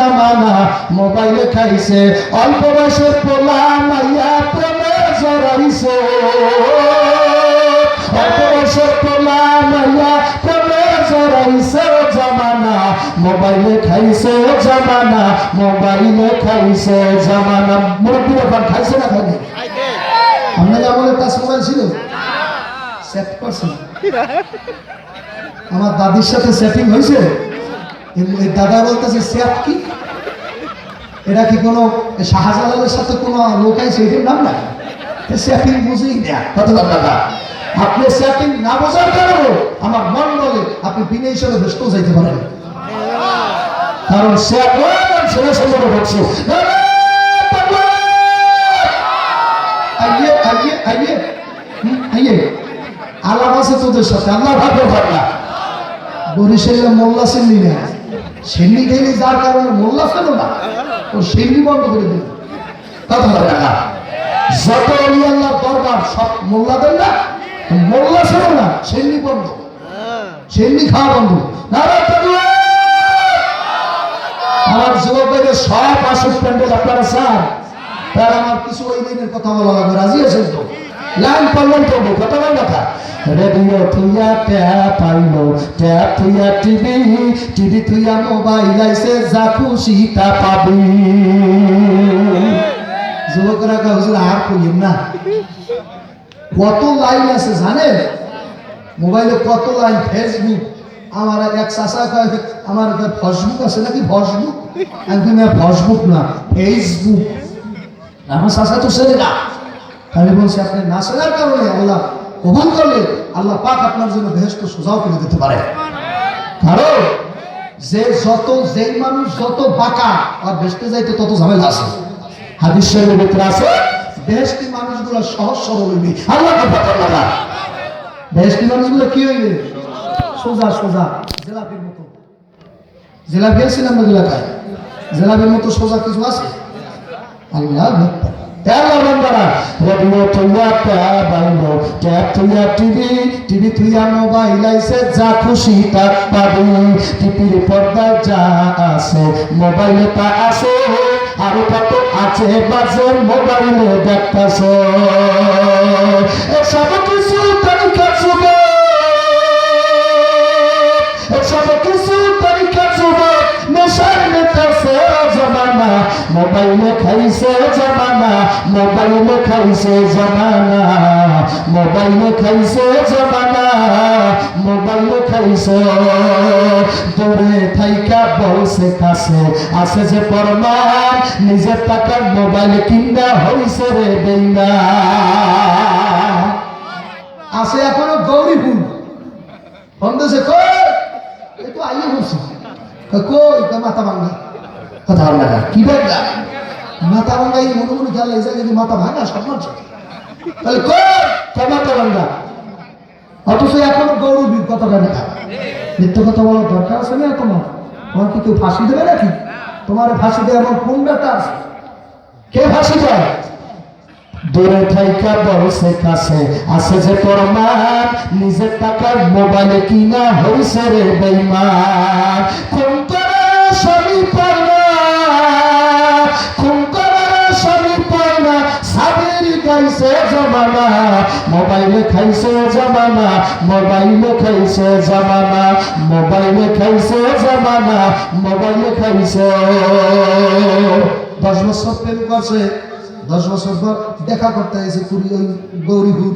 জামানা মোবাইলে খাইছে অল্প বয়সের পোলা মাইয়া প্রেমে জড়াইছে অল্প বয়সের পোলা মাইয়া প্রেমে জড়াইছে জামানা মোবাইলে খাইছে জামানা মোবাইলে খাইছে জামানা মুরব্বী ব্যাপার খাইছে না খাইনি আপনাদের আমলে টাচ মোবাইল ছিল সেট করছেন আমার দাদির সাথে সেটিং হয়েছে দাদা বলতেছে সেট কি এটা কি কোনো শাহজালালের সাথে কোনো লোক আছে এটার নাম না সেটিং বুঝেই দেয়া কত টাকা আপনি সেটিং না বোঝার কারণে আমার মন বলে আপনি বিনা হিসাবে ব্যস্ত যাইতে পারেন কারণ সেট ছেলে সম্পর্ক হচ্ছে আইয়ে আইয়ে আইয়ে আইয়ে আলাপ আছে তোদের সাথে আল্লাহ ভাগ্য ভাবনা বরিশালের মোল্লা সিন্নি না সিন্নি খেলে যার কারণে মোল্লা ফেলো না ও সিন্নি বন্ধ করে দিল কথা বলে না যত অলি আল্লাহ দরবার সব মোল্লাদের না মোল্লা ফেলো না সিন্নি বন্ধ সিন্নি খাওয়া বন্ধ না আমার যুবক ভাইদের সব আসুক প্যান্ডেল আপনারা চান তার আমার কিছু ওই দিনের কথা বলা লাগবে রাজি আছেন তো লাইন পাল্লাম করবো কথা বল কথা রেডিও থুইয়া ট্যাপ আইলো ট্যাপ থুইয়া টিভি টিভি থুইয়া মোবাইল আইছে যা খুশি তা পাবি যুবকরা হুজুর আর কইেন না কত লাইন আছে জানেন মোবাইলে কত লাইন ফেসবুক আমার এক চাচা কয় আমার ফেসবুক আছে নাকি ফেসবুক আমি ফেসবুক না ফেসবুক আমার চাচা তো ছেলে না আমি বলছি আপনি না চেনার কারণে আল্লাহ কবুল করলে আল্লাহ পাক আপনার জন্য বেহেশত সোজাও করে দিতে পারে কারণ যেই মানুষ যত বাঁকা আর বেহেশতে যাইতে তত ঝামেলা আছে হাদিস শরীফের ভিতরে আছে বেহেশতি মানুষগুলো সহজ সরল হইবে আল্লাহ পাক বেহেশতি মানুষগুলো কি হইবে সোজা সোজা জিলাপির মতো জিলাপি আছে না আমাদের এলাকায় জিলাপির মতো সোজা কিছু আছে আল্লাহ আল্লাহ বান্দারা রেডিও থুইয়া ট্যাপ আইলো ট্যাপ থুইয়া টিভি টিভি থুইয়া মোবাইল আইছে যা খুশি তা পাবি টিভির পর্দায় যা আছে মোবাইলে তা আছে আরো কত আছে বাজে মোবাইলে দেখতাছো সব কিছু তরিকা যুগে সব কিছু তরিকা যুগে নেশার নেতাছে জামানা মোবাইলে খাইছে জামানা মোবাইলে খাইছে জামানা মোবাইলে খাইছে জামানা মোবাইলে খাইছে দূরে থাইকা বলছে কাছে আছে যে প্রমাণ নিজের টাকার মোবাইল কিনা হইছে রে বেইনা আছে এখনো গৌরীপুর বন্ধুছে কই এই তো আইয়ে বলছি কই তো মাথা ভাঙা কথা বল না কি ভাঙা মাথা ভাঙা এই মনে মনে খেয়াল লাগছে যদি মাথা ভাঙা সব মানছে তাহলে কই মাথা ভাঙা অথচ এখন গৌরবীর কথা কেন মিথ্যে কথা বলার দরকার আছে না তোমার কি কেউ ফাঁসি দেবে নাকি তোমার ফাঁসি দেয় এমন কোন ব্যাটা আছে কে ফাঁসি দেয় দূরে থাইকা বলছে কাছে আছে যে প্রমাণ নিজের টাকার মোবাইলে কিনা হইছে রে বেঈমান খুন করে স্বামী পায় না খুন করে স্বামী পায় না সাবির গাইছে জামানা মোবাইলে খাইছে জামানা মোবাইলে খাইছে জামানা মোবাইলে খাইছে জামানা মোবাইলে খাইছে 10 বছর প্রেম করছে 10 বছর পর দেখা করতে এসে পুরী ওই গৌরীপুর